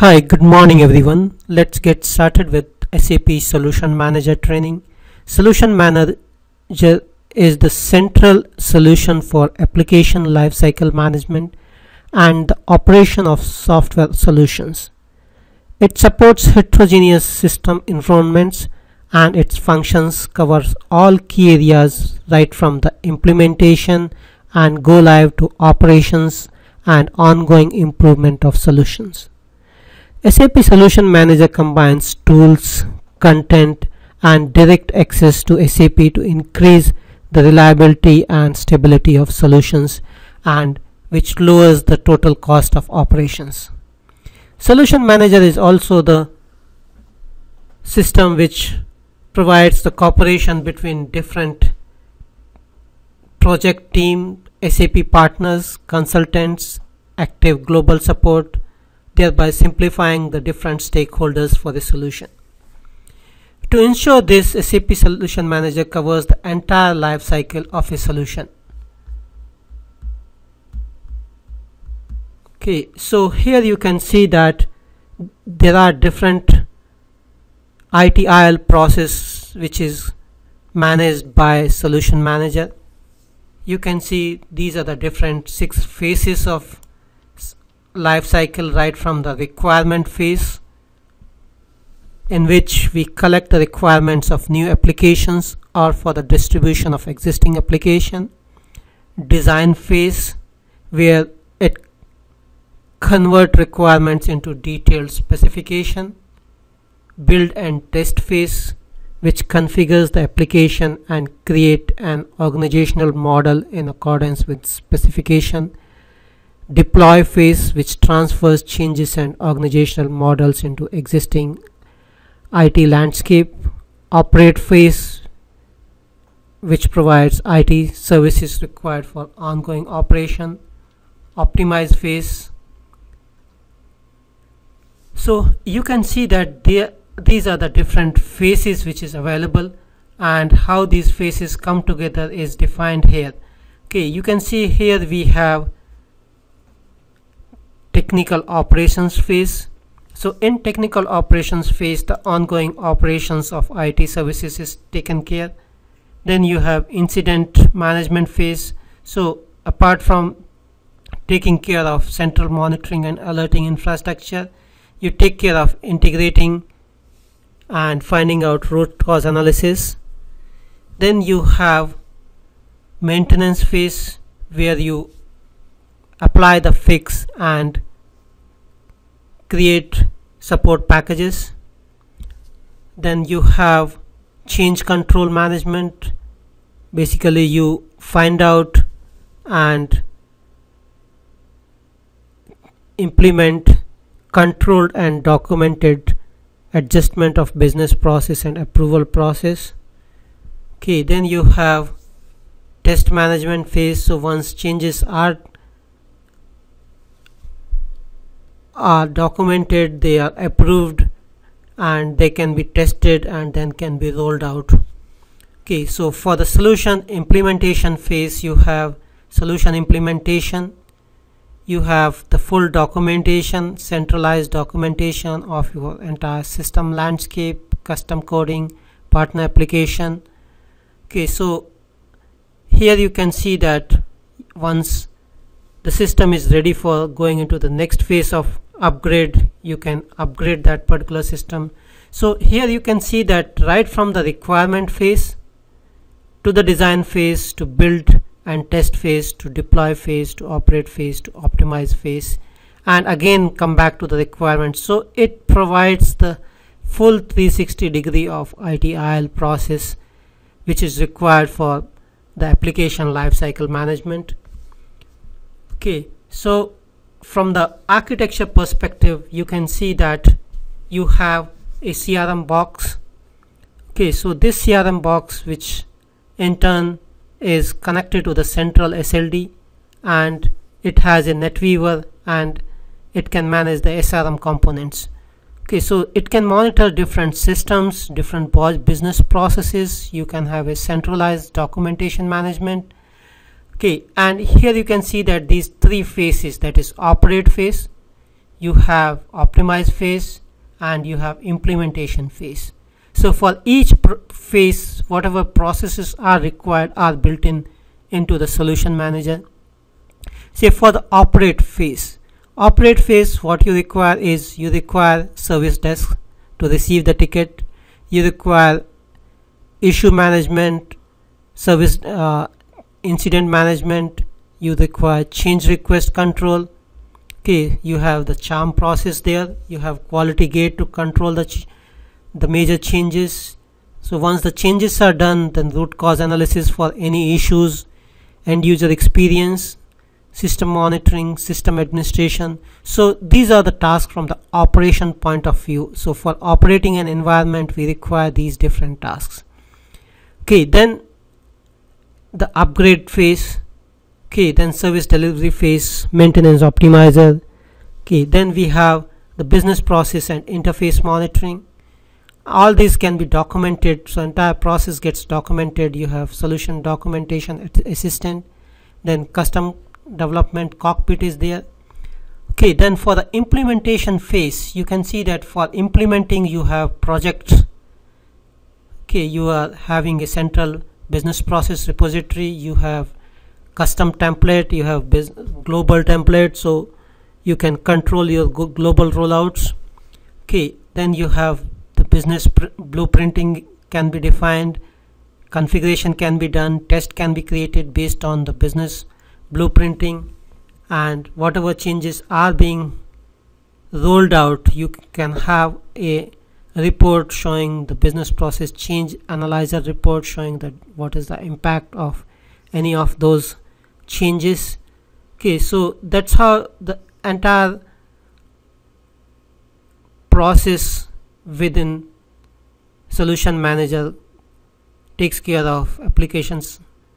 Hi, good morning everyone. Let's get started with SAP Solution Manager training. Solution Manager is the central solution for application lifecycle management and the operation of software solutions. It supports heterogeneous system environments and its functions covers all key areas right from the implementation and go live to operations and ongoing improvement of solutions. SAP Solution Manager combines tools, content, and direct access to SAP to increase the reliability and stability of solutions, and which lowers the total cost of operations. Solution Manager is also the system which provides the cooperation between different project team, SAP partners, consultants, active global support, thereby simplifying the different stakeholders for the solution. To ensure this, SAP Solution Manager covers the entire life cycle of a solution. Okay, so here you can see that there are different ITIL process which is managed by Solution Manager. You can see these are the different 6 phases of life cycle, right from the requirement phase, in which we collect the requirements of new applications or for the distribution of existing application. Design phase, where it convert requirements into detailed specification. Build and test phase, which configures the application and create an organizational model in accordance with specification. Deploy phase, which transfers changes and organizational models into existing IT landscape. Operate phase, which provides IT services required for ongoing operation. Optimize phase. So you can see that these are the different phases which is available, and how these phases come together is defined here. Okay, you can see here we have technical operations phase. So in technical operations phase, the ongoing operations of IT services is taken care. Then you have incident management phase. So apart from taking care of central monitoring and alerting infrastructure, you take care of integrating and finding out root cause analysis. Then you have maintenance phase, where you apply the fix and create support packages. Then you have change control management. Basically you find out and implement controlled and documented adjustment of business process and approval process. Okay, then you have test management phase. So once changes are documented, they are approved and they can be tested and then can be rolled out. Okay, so for the solution implementation phase, you have solution implementation. You have the full documentation, centralized documentation of your entire system landscape, custom coding, partner application. Okay, so here you can see that once the system is ready for going into the next phase of upgrade, you can upgrade that particular system. So here you can see that right from the requirement phase to the design phase to build and test phase to deploy phase to operate phase to optimize phase, and again come back to the requirements. So it provides the full 360 degree of ITIL process which is required for the application lifecycle management. Okay, so from the architecture perspective, you can see that you have a CRM box. Okay, so this CRM box, which in turn is connected to the central SLD, and it has a NetWeaver and it can manage the SRM components. Okay, so it can monitor different systems, different business processes. You can have a centralized documentation management. Okay, and here you can see that these 3 phases, that is operate phase, you have optimize phase, and you have implementation phase. So for each phase, whatever processes are required are built into the solution manager. Say for the operate phase, what you require is you require service desk to receive the ticket, you require issue management, service incident management, you require change request control. Okay, you have the charm process there, you have quality gate to control the major changes. So once the changes are done, then root cause analysis for any issues, end user experience, system monitoring, system administration. So these are the tasks from the operation point of view. So for operating an environment, we require these different tasks. Okay, then the upgrade phase. Okay, then service delivery phase, maintenance optimizer. Okay, then we have the business process and interface monitoring. All these can be documented, so entire process gets documented. You have solution documentation assistant, then custom development cockpit is there. Okay, then for the implementation phase, you can see that for implementing you have projects. Okay, you are having a central business process repository, you have custom template, you have global template, so you can control your global rollouts. Okay, then you have the business blueprinting can be defined, configuration can be done, test can be created based on the business blueprinting, and whatever changes are being rolled out, you can have a report showing the business process change analyzer report showing that what is the impact of any of those changes. Okay, so that's how the entire process within solution manager takes care of application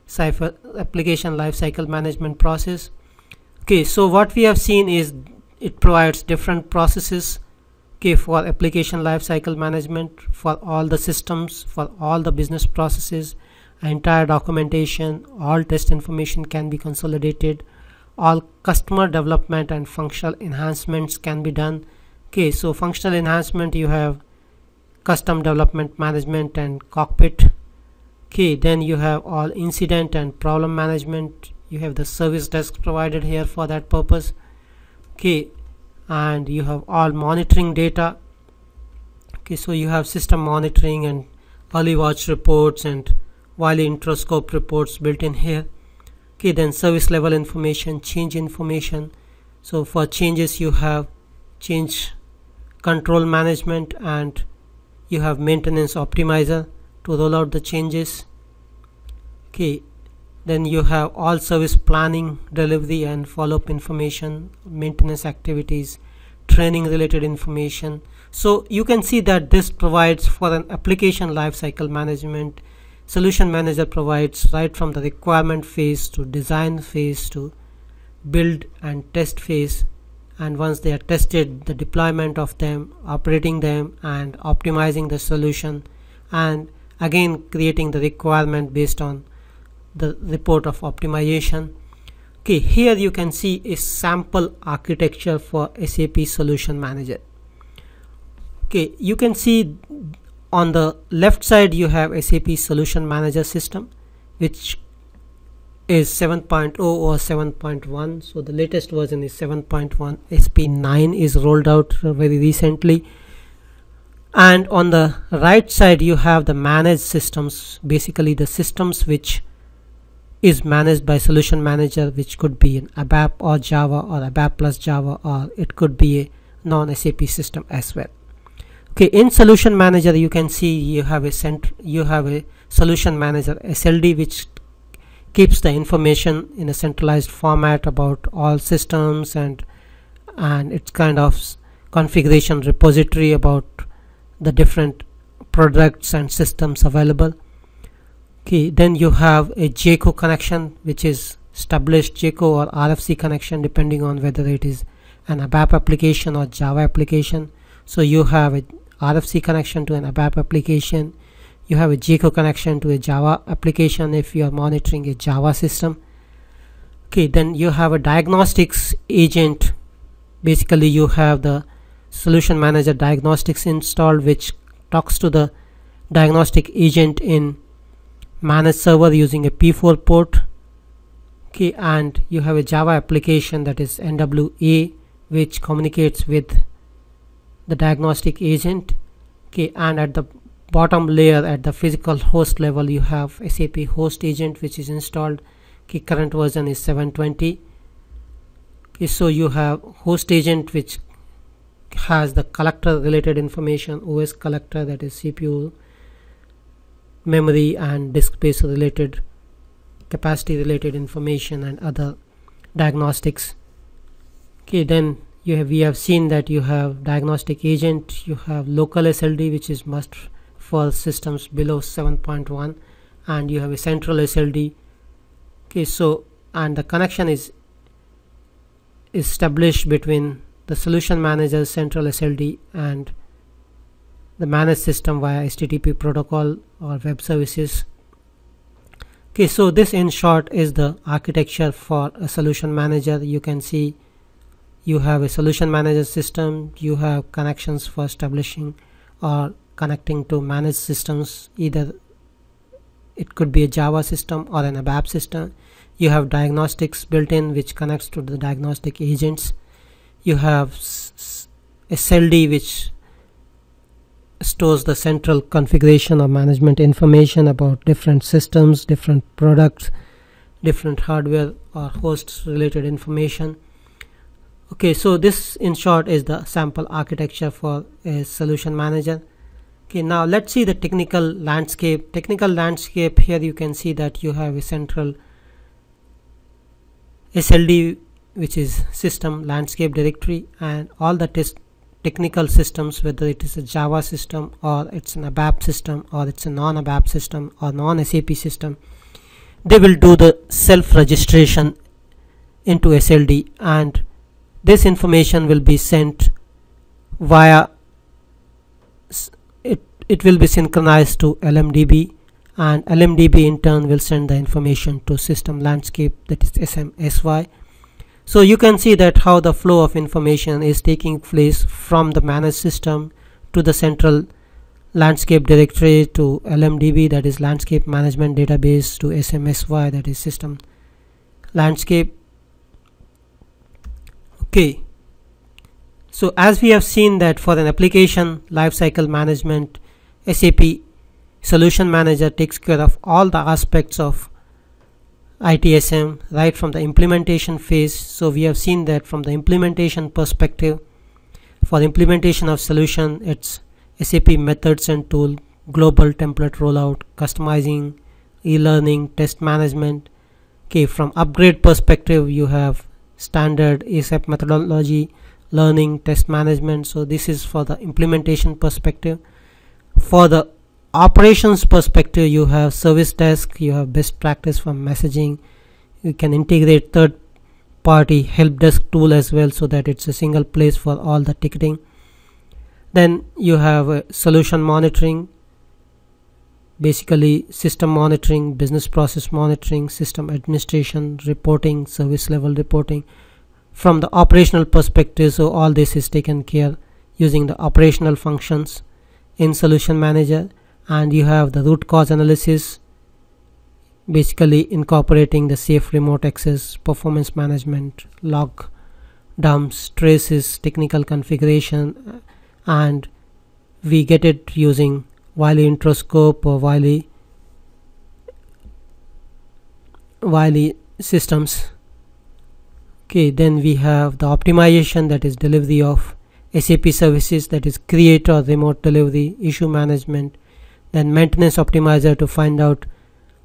lifecycle management process. Okay, so what we have seen is it provides different processes, okay, for application lifecycle management for all the systems, for all the business processes, entire documentation, all test information can be consolidated, all customer development and functional enhancements can be done. Okay, so functional enhancement, you have custom development management and cockpit. Okay, then you have all incident and problem management, you have the service desk provided here for that purpose. Okay, and you have all monitoring data. Okay, so you have system monitoring and early watch reports and Wiley introscope reports built in here. Okay, then service level information, change information. So for changes you have change control management and you have maintenance optimizer to roll out the changes. Okay, then you have all service planning, delivery and follow-up information, maintenance activities, training related information. So you can see that this provides for an application lifecycle management. Solution manager provides right from the requirement phase to design phase to build and test phase, and once they are tested, the deployment of them, operating them and optimizing the solution, and again creating the requirement based on the report of optimization. Okay, here you can see a sample architecture for SAP Solution Manager. Okay, you can see on the left side you have SAP Solution Manager system, which is 7.0 or 7.1. so the latest version is 7.1. SP9 is rolled out very recently. And on the right side you have the managed systems, basically the systems which is managed by Solution Manager, which could be an ABAP or Java or ABAP plus Java, or it could be a non-SAP system as well. Okay, in Solution Manager you can see you have a Solution Manager SLD, which keeps the information in a centralized format about all systems, and it's kind of configuration repository about the different products and systems available. Okay, then you have a JCO connection, which is established JCO or RFC connection depending on whether it is an ABAP application or Java application. So you have a RFC connection to an ABAP application, you have a JCO connection to a Java application if you are monitoring a Java system. Okay, then you have a diagnostics agent basically you have the Solution Manager diagnostics installed, which talks to the diagnostic agent in managed server using a P4 port. Okay, and you have a Java application, that is NWA, which communicates with the diagnostic agent. Okay, and at the bottom layer, at the physical host level, you have SAP host agent, which is installed. Okay, current version is 720. Okay, so you have host agent, which has the collector related information, OS collector, that is CPU, memory and disk space related, capacity related information, and other diagnostics. Okay, then we have seen that you have diagnostic agent, you have local SLD, which is must for systems below 7.1, and you have a central SLD. Okay, so and the connection is established between the Solution Manager, central SLD, and the managed system via HTTP protocol or web services. Okay, so this in short is the architecture for a Solution Manager. You can see you have a Solution Manager system, you have connections for establishing or connecting to managed systems, either it could be a Java system or an ABAP system. You have diagnostics built in, which connects to the diagnostic agents. You have SLD, which stores the central configuration or management information about different systems, different products, different hardware or hosts related information. Okay, so this in short is the sample architecture for a Solution Manager. Okay, now let's see the technical landscape. Technical landscape, here you can see that you have a central SLD, which is system landscape directory, and all the technical systems, whether it is a Java system or it's an ABAP system or it's a non-ABAP system or non-SAP system, they will do the self-registration into SLD, and this information will be sent via it will be synchronized to LMDB, and LMDB in turn will send the information to system landscape, that is SMSY. So you can see that how the flow of information is taking place from the managed system to the central landscape directory, to LMDB, that is landscape management database, to SMSY, that is system landscape. Okay, so as we have seen that for an application lifecycle management, SAP Solution Manager takes care of all the aspects of ITSM right from the implementation phase. So we have seen that from the implementation perspective, for the implementation of solution, it's SAP methods and tool, global template rollout, customizing, e-learning, test management. Okay, from upgrade perspective, you have standard ASAP methodology, learning, test management. So this is for the implementation perspective. For the operations perspective, you have service desk, you have best practice for messaging, you can integrate third party help desk tool as well, so that it's a single place for all the ticketing. Then you have solution monitoring, basically system monitoring, business process monitoring, system administration, reporting, service level reporting from the operational perspective. So all this is taken care using the operational functions in Solution Manager. And you have the root cause analysis, basically incorporating the safe remote access, performance management, log dumps, traces, technical configuration, and we get it using Wiley Introscope or Wiley systems. Okay, then we have the optimization, that is delivery of SAP services, that is create or remote delivery, issue management, then maintenance optimizer to find out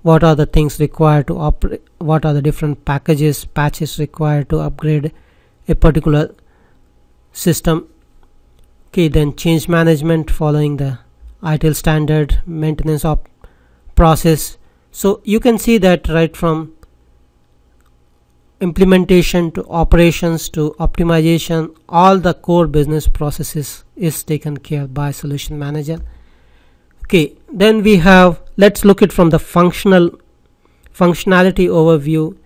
what are the things required to operate, what are the different patches required to upgrade a particular system. Okay, then change management following the ITIL standard, maintenance process. So you can see that right from implementation to operations to optimization, all the core business processes is taken care by Solution Manager. Okay, then we have, let's look at from the functionality overview.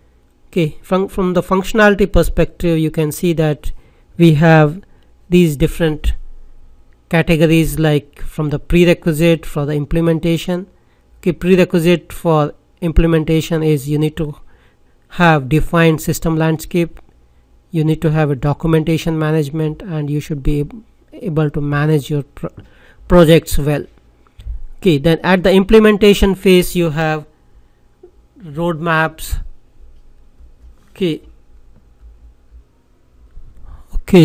Okay, from the functionality perspective, you can see that we have these different categories, like from the prerequisite for the implementation. Okay, prerequisite for implementation is you need to have defined system landscape, you need to have a documentation management, and you should be able to manage your projects well. Okay, then at the implementation phase you have roadmaps. Okay,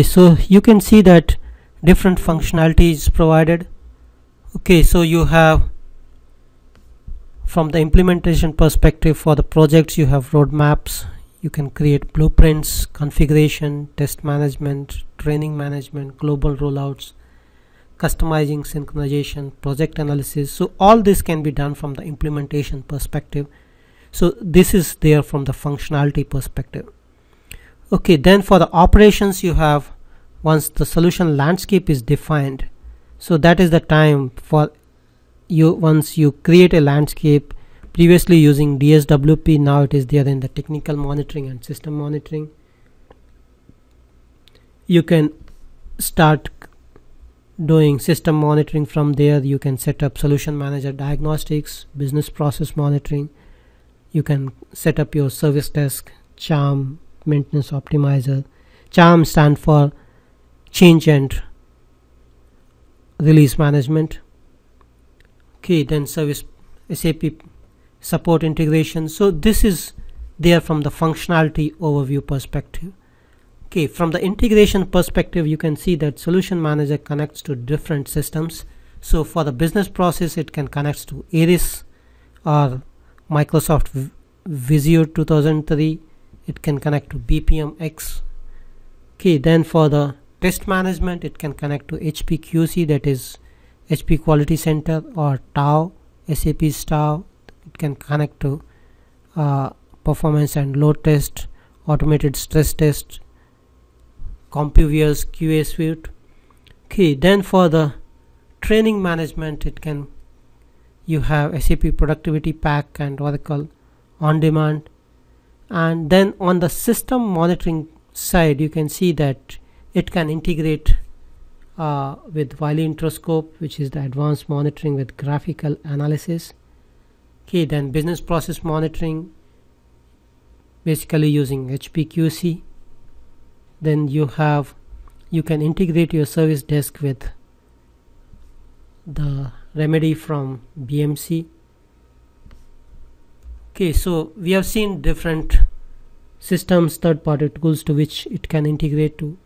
so you can see that different functionalities provided. Okay, so you have, from the implementation perspective, for the projects you have roadmaps, you can create blueprints, configuration, test management, training management, global rollouts, customizing, synchronization, project analysis. So all this can be done from the implementation perspective. So this is there from the functionality perspective. Okay, then for the operations you have, once the solution landscape is defined, so that is the time for you, once you create a landscape, previously using DSWP, now it is there in the technical monitoring and system monitoring. You can start doing system monitoring from there. You can set up solution manager diagnostics, business process monitoring. You can set up your service desk, charm, maintenance optimizer. Charm stand for change and release management. Okay, then service SAP support integration. So this is there from the functionality overview perspective. Okay, from the integration perspective, you can see that solution manager connects to different systems. So for the business process, it can connect to Iris or Microsoft Visio 2003. It can connect to BPM-X. Okay, then for the test management, it can connect to HP QC, that is HP Quality Center, or TAO, SAP's TAO. It can connect to performance and load test, automated stress test, CompuView's QA suite. Okay, then for the training management, it can, you have SAP Productivity Pack and Oracle On Demand. And then on the system monitoring side, you can see that it can integrate with Wiley Introscope, which is the advanced monitoring with graphical analysis. Okay, then business process monitoring, basically using HPQC. Then you can integrate your service desk with the remedy from BMC. Okay, so we have seen different systems, third-party tools to which it can integrate to.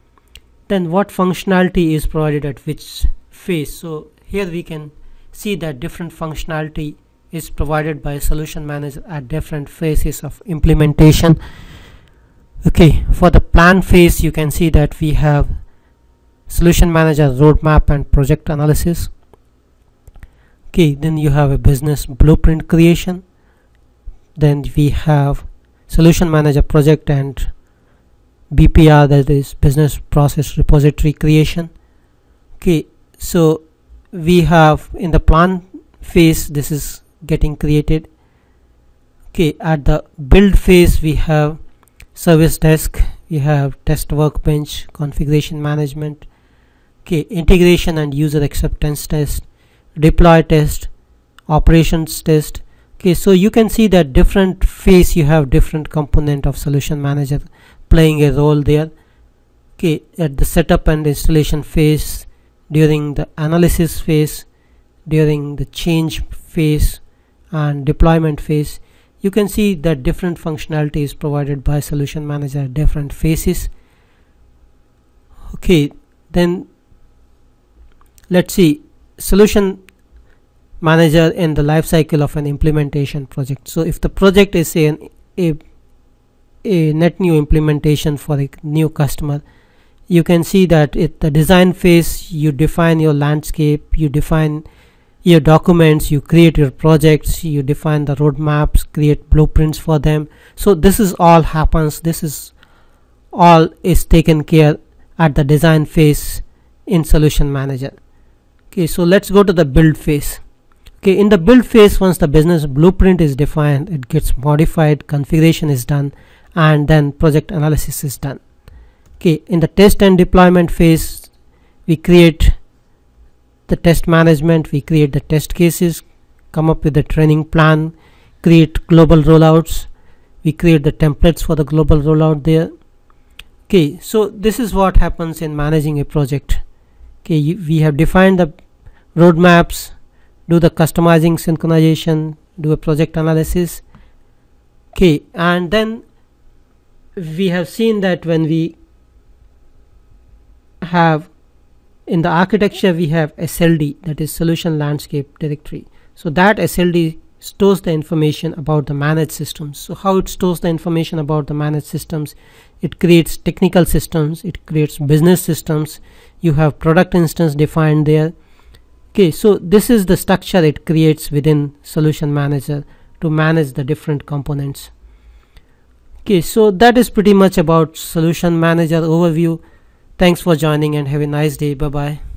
Then what functionality is provided at which phase. So here we can see that different functionality is provided by solution manager at different phases of implementation. Okay, for the plan phase, you can see that we have solution manager roadmap and project analysis. Okay, then you have a business blueprint creation. Then we have solution manager project and BPR, that is business process repository creation. Okay, so we have in the plan phase, this is getting created. Okay, at the build phase, we have service desk, we have test workbench, configuration management. Okay, integration and user acceptance test, deploy test, operations test. Okay, so you can see that different phase you have different component of solution manager playing a role there. Okay, at the setup and installation phase, during the analysis phase, during the change phase and deployment phase, you can see that different functionality is provided by solution manager at different phases. Okay, then let's see solution manager in the life cycle of an implementation project. So if the project is a net new implementation for a new customer, you can see that at the design phase, you define your landscape, you define your documents, you create your projects, you define the roadmaps, create blueprints for them. So this is all happens, this is all is taken care at the design phase in solution manager. Okay, so let's go to the build phase. Okay, in the build phase, once the business blueprint is defined, it gets modified, configuration is done, and then project analysis is done. Okay, in the test and deployment phase, we create the test management, we create the test cases, come up with the training plan, create global rollouts, we create the templates for the global rollout there. Okay, so this is what happens in managing a project. Okay, we have defined the roadmaps, do the customizing, synchronization, do a project analysis. Okay, and then we have seen that when we have in the architecture, we have SLD, that is solution landscape directory. So that SLD stores the information about the managed systems. So how it stores the information about the managed systems? It creates technical systems, it creates business systems, you have product instance defined there. Okay, so this is the structure it creates within Solution Manager to manage the different components. Okay, so that is pretty much about Solution Manager overview. Thanks for joining and have a nice day. Bye bye.